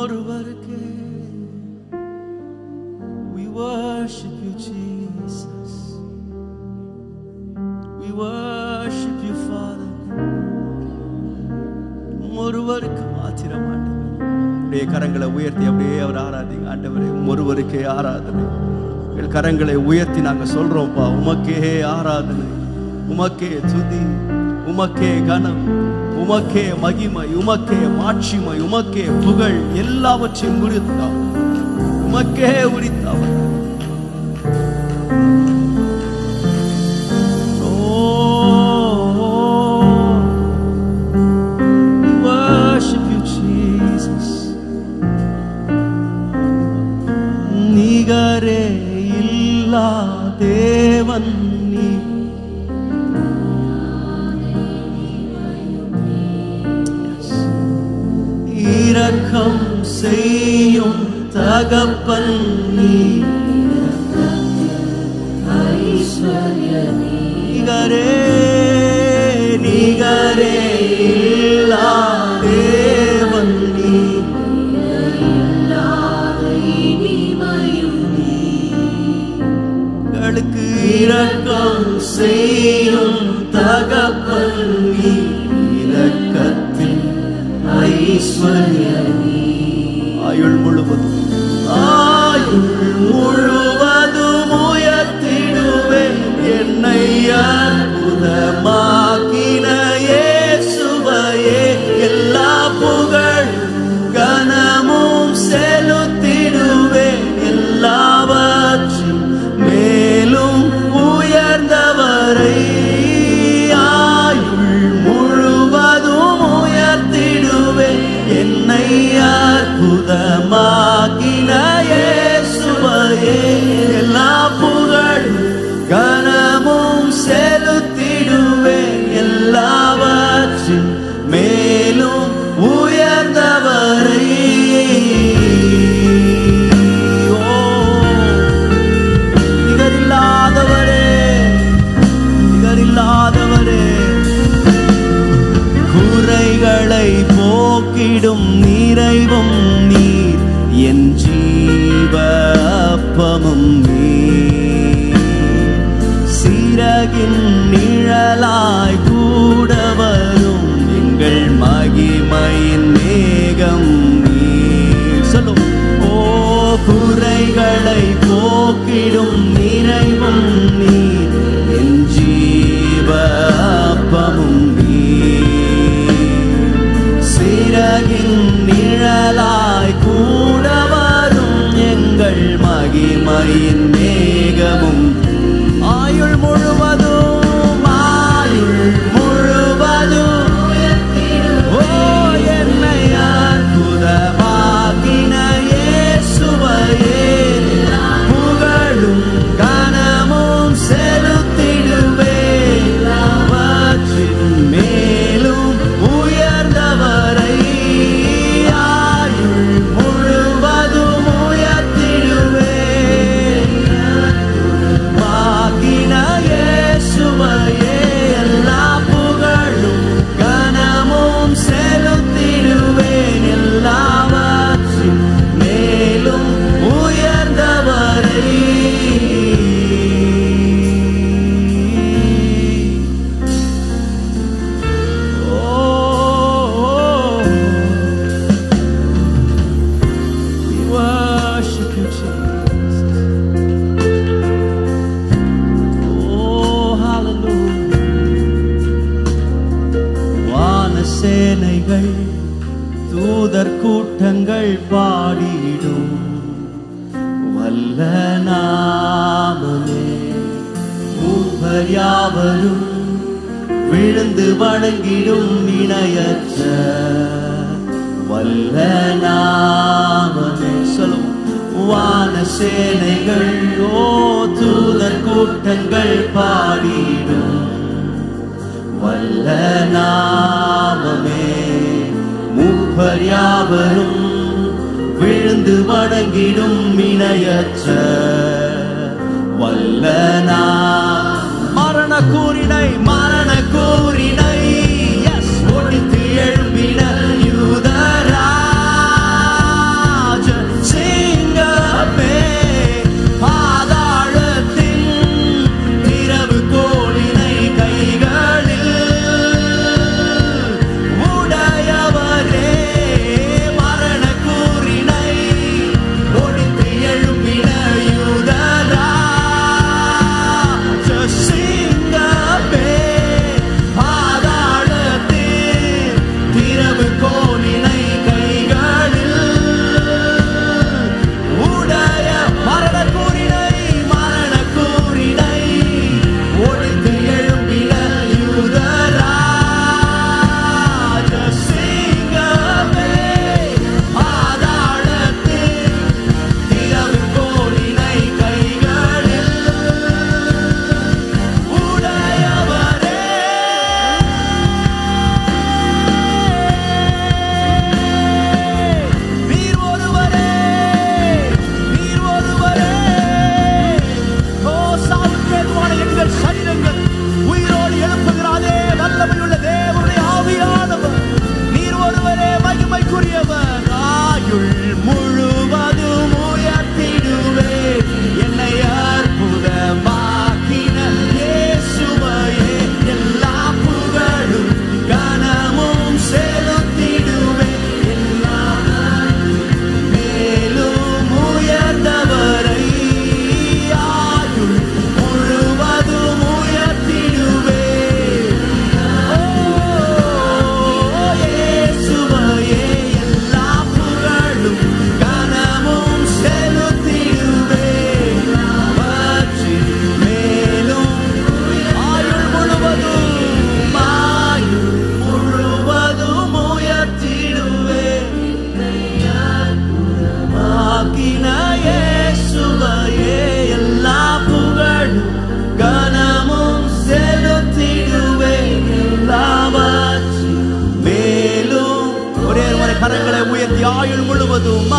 ஒருவருக்கே. We worship you, Jesus. We worship you, Father. ஒருவருக்கு மாத்திரம் ஆண்டவரே. அப்படியே கரங்களை உயர்த்தி அப்படியே அவர் ஆராதிங்க. ஆண்டவரே ஒருவருக்கே ஆராதனை. எங்கள் கரங்களை உயர்த்தி நாங்கள் சொல்றோம்ப்பா, உமக்கே ஆராதனை, உமக்கே துதி, உமக்கே கனம், உமக்கே மகிமை, உமக்கே மாட்சிமை, உமக்கே புகழ், எல்லாவற்றையும் உரித்தார், உமக்கே உரித்தார். நிகரே இல்லா தேவன் நீ, இரக்கம் செய்யும் தகப்பன் நீ, நிகரே நிகரே இல்லா தேவன் நீ, இரக்கம் செய்யும் தகப்பன் நீ, இரக்கத்தில் ஐஸ்வர்யமே. ஆயுள் முழுவதும் உயர்த்திடுவேன் என்னை அற்புதமாக்கின இயேசுவையே. எல்லா புகழ் கனமும் செலுத்திடுவேன், எல்லாவற்றின் மேலும் உயர்ந்தவரை. ஆயுள் முழுவதும் உயர்த்திடுவேன் என்னை அற்புதமாக்கின இயேசுவையே. எல்லா புகழ் கனமும் செலுத்திடுவேன், எல்லாவற்றின் மேலும் உயர்ந்தவரை. குறைகளை போக்கிடும் நிறைவும் நீர், என் ஜீவ அப்பமும் நீர். சிறகின் நிழலாய் கூட வரும் எங்கள் மகிமையின் மேகம் நீர். சொல்லும் ஓ, குறைகளை போக்கிடும் நிறைவும் நீர், என் ஜீவ அப்பமும் சிறகின் நிழலாய் கூட வரும் எங்கள் மகிமையின் மேகமும். ஆயுள் முழுவதும் ஆயுள் முழுவதும் ஓ, என்னை அற்புதமாக்கின இயேசுவையே. புகழும் கனமும் செலுத்திடுவேன், அவற்றின் மேலும் உயர்ந்தவரை. ஆயுள் முழுவதும் உயர்த்திடுவேன், வாக்கின இயேசுவையே. எல்லா புகழும் கனமும் செலுத்திடுவேன், எல்லாவற்றின் மேலும் உயர்ந்தவரை. சேனைகள் தூதர் கூட்டங்கள் பாடிடும் வல்ல நாமமே. மூவர் யாவரும் விழுந்து வணங்கிடும் இணையற்ற வல்ல நாமமே. சொல்லும் வான சேனைகள் ஓ, தூதர் கூட்டங்கள் பாடிடும் வல்ல நாமமே. மூவர் யாவரும் விழுந்து வணங்கிடும் இணையற்ற வல்ல மரண கூறினை மரண கூறினை ஒழித்து எழும்பின யூதரா. ஆயுள் முழுவதும்